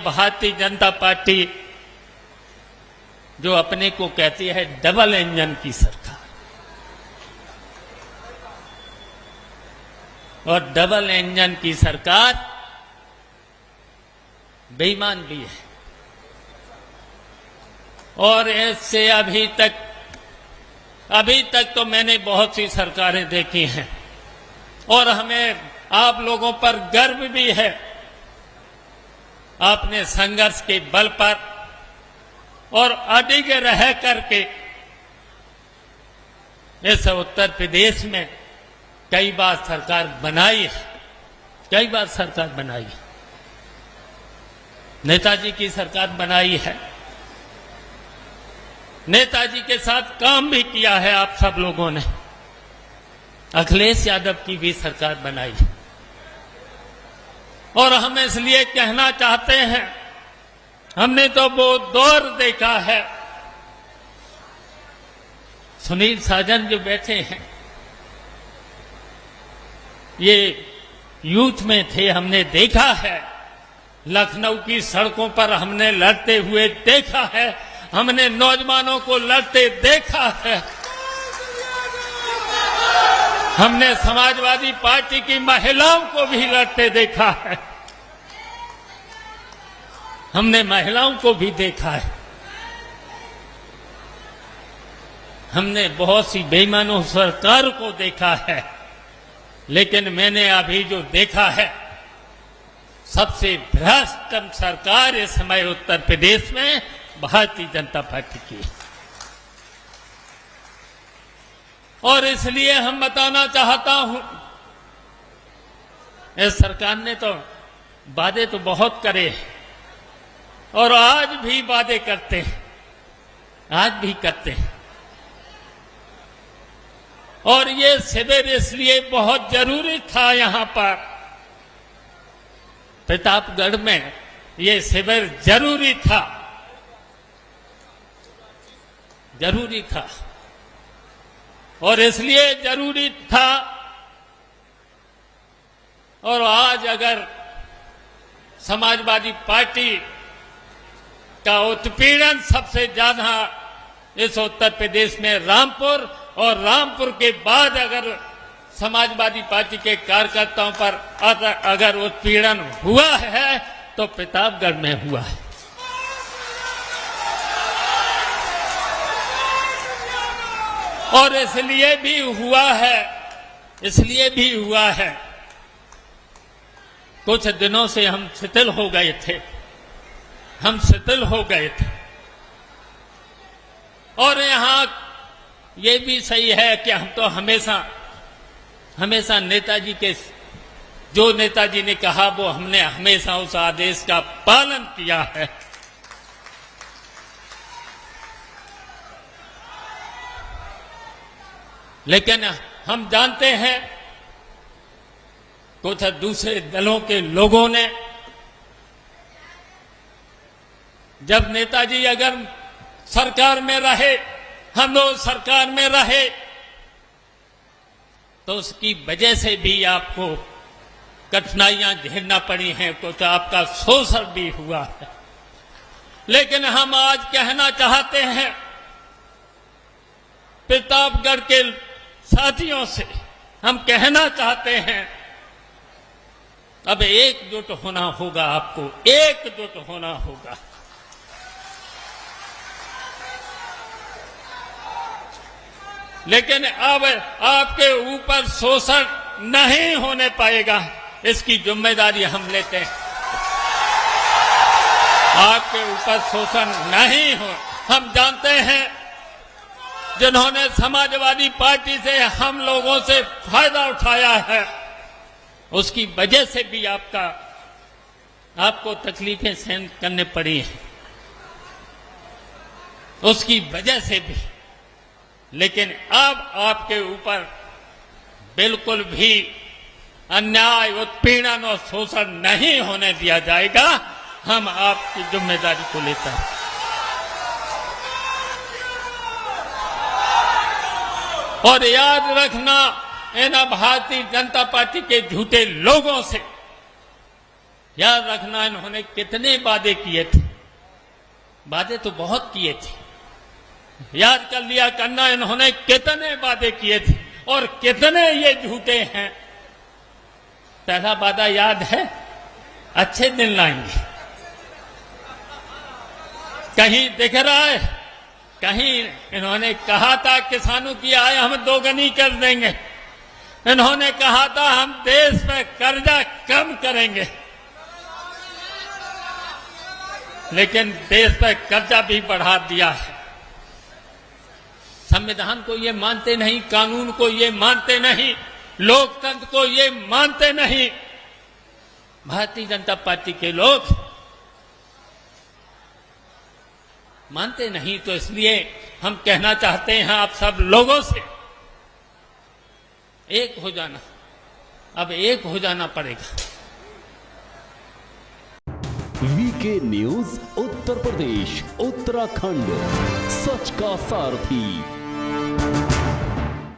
Bharatiya Janata party जो अपने को कहती है डबल इंजन की सरकार, और डबल इंजन की सरकार बेईमान भी है। और इससे अभी तक तो मैंने बहुत सी सरकारें देखी हैं और हमें आप लोगों पर गर्व भी है। आपने संघर्ष के बल पर और अडिग रह करके इस उत्तर प्रदेश में कई बार सरकार बनाई है, कई बार सरकार बनाई है। नेताजी की सरकार बनाई है, नेताजी के साथ काम भी किया है आप सब लोगों ने। अखिलेश यादव की भी सरकार बनाई है। और हम इसलिए कहना चाहते हैं, हमने तो वो दौर देखा है। सुनील साजन जो बैठे हैं, ये यूथ में थे, हमने देखा है। लखनऊ की सड़कों पर हमने लड़ते हुए देखा है, हमने नौजवानों को लड़ते देखा है। हमने समाजवादी पार्टी की महिलाओं को भी लड़ते देखा है, हमने महिलाओं को भी देखा है। हमने बहुत सी बेईमानों सरकार को देखा है, लेकिन मैंने अभी जो देखा है, सबसे भ्रष्ट सरकार इस समय उत्तर प्रदेश में भारतीय जनता पार्टी की। और इसलिए हम बताना चाहता हूं, इस सरकार ने तो वादे तो बहुत करे और आज भी वादे करते हैं, आज भी करते हैं। और ये शिविर इसलिए बहुत जरूरी था। यहां पर प्रतापगढ़ में ये शिविर जरूरी था, जरूरी था। और इसलिए जरूरी था, और आज अगर समाजवादी पार्टी का उत्पीड़न सबसे ज्यादा इस उत्तर प्रदेश में रामपुर, और रामपुर के बाद अगर समाजवादी पार्टी के कार्यकर्ताओं पर अगर उत्पीड़न हुआ है तो प्रतापगढ़ में हुआ है। और इसलिए भी हुआ है, कुछ दिनों से हम शिथिल हो गए थे, और यहां ये भी सही है कि हम तो हमेशा नेताजी के, जो नेताजी ने कहा वो हमने हमेशा उस आदेश का पालन किया है। लेकिन हम जानते हैं कुछ दूसरे दलों के लोगों ने, जब नेताजी अगर सरकार में रहे, हम लोग सरकार में रहे, तो उसकी वजह से भी आपको कठिनाइयां झेलना पड़ी हैं, कुछ आपका शोषण भी हुआ है। लेकिन हम आज कहना चाहते हैं प्रतापगढ़ के साथियों से, हम कहना चाहते हैं अब एकजुट होना होगा, आपको एकजुट होना होगा। लेकिन अब आपके ऊपर शोषण नहीं होने पाएगा, इसकी जिम्मेदारी हम लेते हैं। आपके ऊपर शोषण नहीं हो। हम जानते हैं जिन्होंने समाजवादी पार्टी से हम लोगों से फायदा उठाया है, उसकी वजह से भी आपको तकलीफें सहन करने पड़ी हैं, उसकी वजह से भी। लेकिन अब आपके ऊपर बिल्कुल भी अन्याय, उत्पीड़न और शोषण नहीं होने दिया जाएगा। हम आपकी जिम्मेदारी को लेते हैं। और याद रखना, इन भारतीय जनता पार्टी के झूठे लोगों से याद रखना, इन्होंने कितने वादे किए थे, वादे तो बहुत किए थे। याद कर लिया करना, इन्होंने कितने वादे किए थे और कितने ये झूठे हैं। पहला वादा याद है, अच्छे दिन लाएंगे। कहीं दिख रहा है? कहीं इन्होंने कहा था किसानों की आय हम दोगुनी कर देंगे। इन्होंने कहा था हम देश पे कर्जा कम करेंगे, लेकिन देश पे कर्जा भी बढ़ा दिया है। संविधान को ये मानते नहीं, कानून को ये मानते नहीं, लोकतंत्र को ये मानते नहीं। भारतीय जनता पार्टी के लोग मानते नहीं, तो इसलिए हम कहना चाहते हैं आप सब लोगों से, एक हो जाना, अब एक हो जाना पड़ेगा। वीके न्यूज उत्तर प्रदेश उत्तराखंड, सच का सारथी।